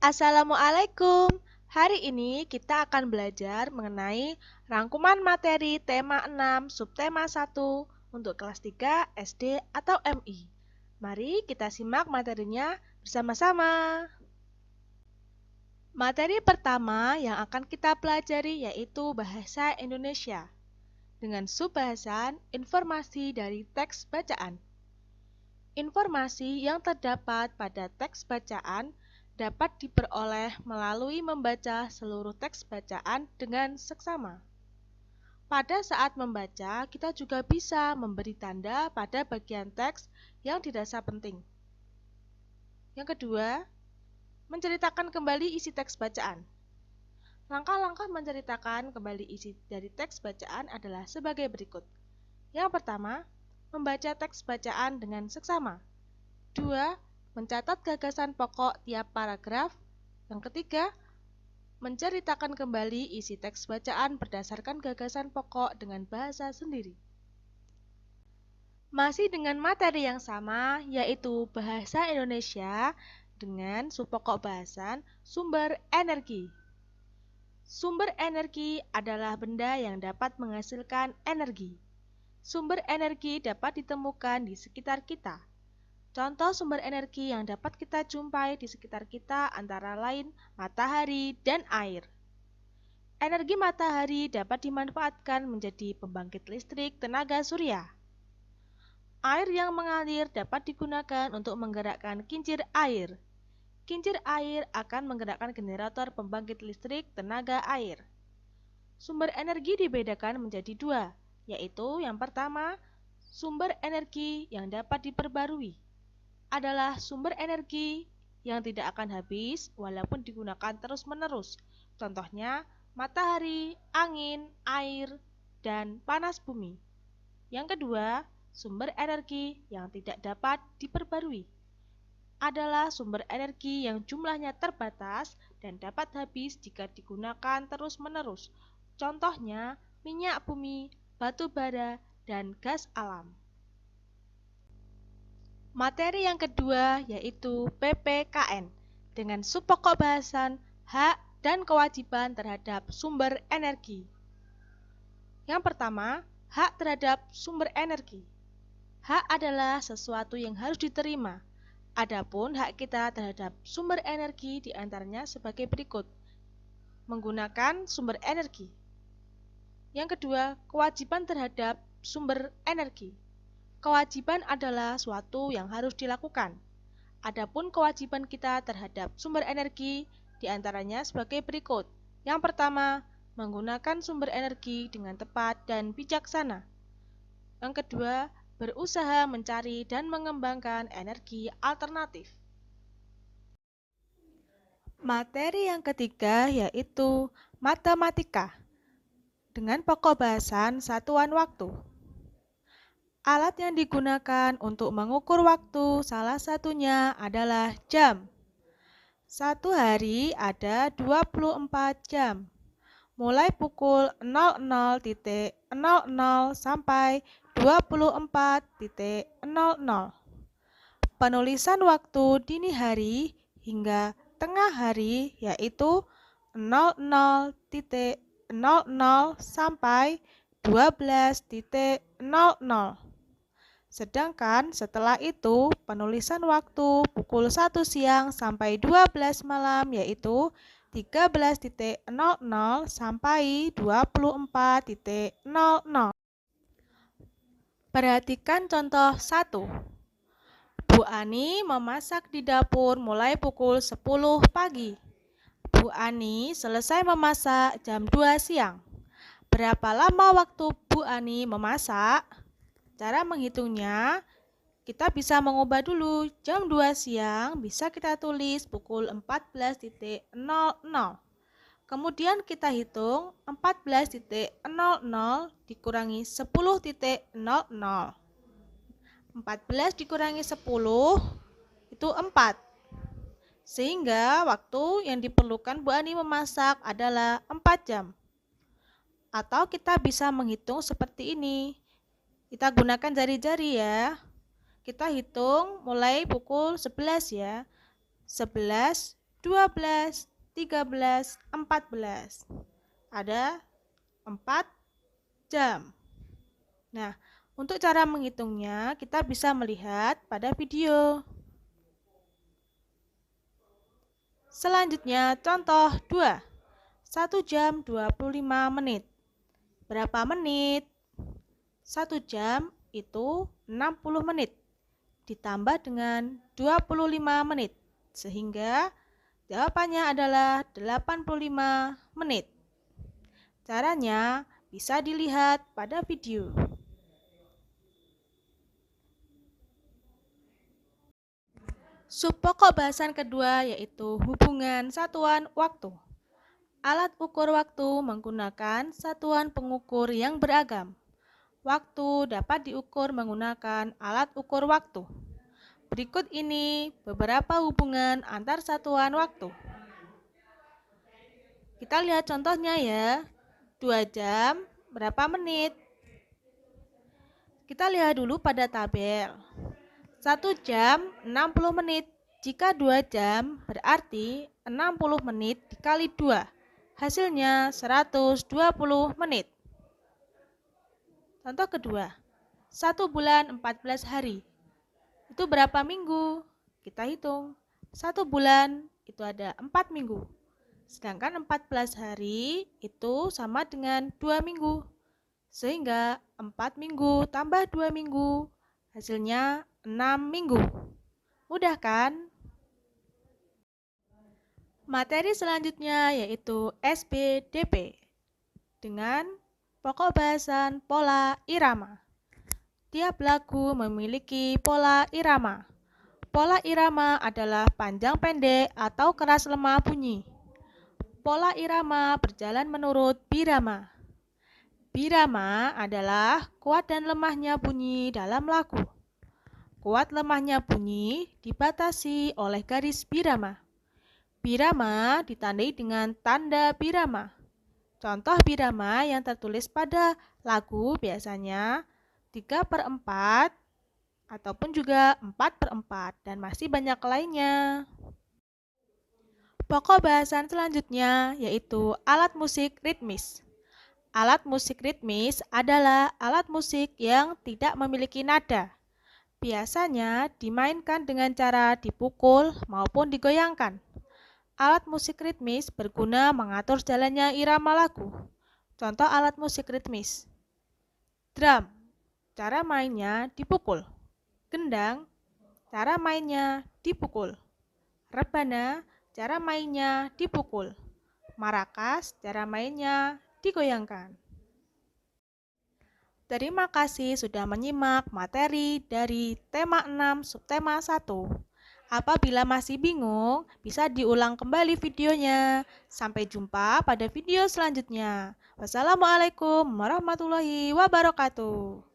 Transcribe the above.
Assalamualaikum. Hari ini kita akan belajar mengenai rangkuman materi tema 6 subtema 1 untuk kelas 3 SD atau MI. Mari kita simak materinya bersama-sama. Materi pertama yang akan kita pelajari yaitu bahasa Indonesia dengan subbahasan informasi dari teks bacaan. Informasi yang terdapat pada teks bacaan dapat diperoleh melalui membaca seluruh teks bacaan dengan seksama. Pada saat membaca, kita juga bisa memberi tanda pada bagian teks yang dirasa penting. Yang kedua, menceritakan kembali isi teks bacaan. Langkah-langkah menceritakan kembali isi dari teks bacaan adalah sebagai berikut. Yang pertama, membaca teks bacaan dengan seksama. 2. Mencatat gagasan pokok tiap paragraf. Yang ketiga, menceritakan kembali isi teks bacaan berdasarkan gagasan pokok dengan bahasa sendiri. Masih dengan materi yang sama, yaitu bahasa Indonesia dengan subpokok bahasan sumber energi. Sumber energi adalah benda yang dapat menghasilkan energi. Sumber energi dapat ditemukan di sekitar kita. Contoh sumber energi yang dapat kita jumpai di sekitar kita antara lain matahari dan air. Energi matahari dapat dimanfaatkan menjadi pembangkit listrik tenaga surya. Air yang mengalir dapat digunakan untuk menggerakkan kincir air. Kincir air akan menggerakkan generator pembangkit listrik tenaga air. Sumber energi dibedakan menjadi dua, yaitu yang pertama, sumber energi yang dapat diperbarui adalah sumber energi yang tidak akan habis walaupun digunakan terus-menerus. Contohnya, matahari, angin, air, dan panas bumi. Yang kedua, sumber energi yang tidak dapat diperbarui adalah sumber energi yang jumlahnya terbatas dan dapat habis jika digunakan terus-menerus. Contohnya, minyak bumi, batu bara, dan gas alam. Materi yang kedua yaitu PPKN dengan subpokok bahasan hak dan kewajiban terhadap sumber energi. Yang pertama, hak terhadap sumber energi. Hak adalah sesuatu yang harus diterima. Adapun hak kita terhadap sumber energi diantaranya sebagai berikut. Menggunakan sumber energi. Yang kedua, kewajiban terhadap sumber energi. Kewajiban adalah suatu yang harus dilakukan. Adapun kewajiban kita terhadap sumber energi diantaranya sebagai berikut. Yang pertama, menggunakan sumber energi dengan tepat dan bijaksana. Yang kedua, berusaha mencari dan mengembangkan energi alternatif. Materi yang ketiga yaitu matematika dengan pokok bahasan satuan waktu. Alat yang digunakan untuk mengukur waktu salah satunya adalah jam. Satu hari ada 24 jam, mulai pukul 00.00 sampai 24.00. Penulisan waktu dini hari hingga tengah hari yaitu 00.00 sampai 12.00. Sedangkan setelah itu penulisan waktu pukul 1 siang sampai 12 malam yaitu 13.00 sampai 24.00. Perhatikan contoh 1. Bu Ani memasak di dapur mulai pukul 10 pagi. Bu Ani selesai memasak jam 2 siang. Berapa lama waktu Bu Ani memasak? Cara menghitungnya, kita bisa mengubah dulu jam 2 siang, bisa kita tulis pukul 14.00. Kemudian kita hitung 14.00 dikurangi 10.00. 14 dikurangi 10 itu 4. Sehingga waktu yang diperlukan Bu Ani memasak adalah 4 jam. Atau kita bisa menghitung seperti ini. Kita gunakan jari-jari ya. Kita hitung mulai pukul 11 ya. 11 12, 13, 14. Ada 4 jam. Nah, untuk cara menghitungnya kita bisa melihat pada video. Selanjutnya contoh 2. 1 jam 25 menit. Berapa menit? 1 jam itu 60 menit ditambah dengan 25 menit. Sehingga jawabannya adalah 85 menit. Caranya bisa dilihat pada video. Subpokok bahasan kedua yaitu hubungan satuan waktu. Alat ukur waktu menggunakan satuan pengukur yang beragam. Waktu dapat diukur menggunakan alat ukur waktu. Berikut ini beberapa hubungan antar satuan waktu. Kita lihat contohnya ya. 2 jam berapa menit? Kita lihat dulu pada tabel. 1 jam 60 menit. Jika 2 jam berarti 60 menit dikali 2. Hasilnya 120 menit. Contoh kedua. 1 bulan 14 hari. Itu berapa minggu? Kita hitung. 1 bulan itu ada 4 minggu. Sedangkan 14 hari itu sama dengan 2 minggu. Sehingga 4 minggu tambah 2 minggu, hasilnya 6 minggu. Mudah kan? Materi selanjutnya yaitu SPDP dengan pokok bahasan pola irama. Tiap lagu memiliki pola irama. Pola irama adalah panjang pendek atau keras lemah bunyi. Pola irama berjalan menurut birama. Birama adalah kuat dan lemahnya bunyi dalam lagu. Kuat lemahnya bunyi dibatasi oleh garis birama. Birama ditandai dengan tanda birama. Contoh birama yang tertulis pada lagu biasanya 3/4 ataupun juga 4/4 dan masih banyak lainnya. Pokok bahasan selanjutnya yaitu alat musik ritmis. Alat musik ritmis adalah alat musik yang tidak memiliki nada. Biasanya dimainkan dengan cara dipukul maupun digoyangkan. Alat musik ritmis berguna mengatur jalannya irama lagu. Contoh alat musik ritmis. Drum, cara mainnya dipukul. Gendang, cara mainnya dipukul. Rebana, cara mainnya dipukul. Marakas, cara mainnya digoyangkan. Terima kasih sudah menyimak materi dari tema 6 subtema 1. Apabila masih bingung, bisa diulang kembali videonya. Sampai jumpa pada video selanjutnya. Wassalamualaikum warahmatullahi wabarakatuh.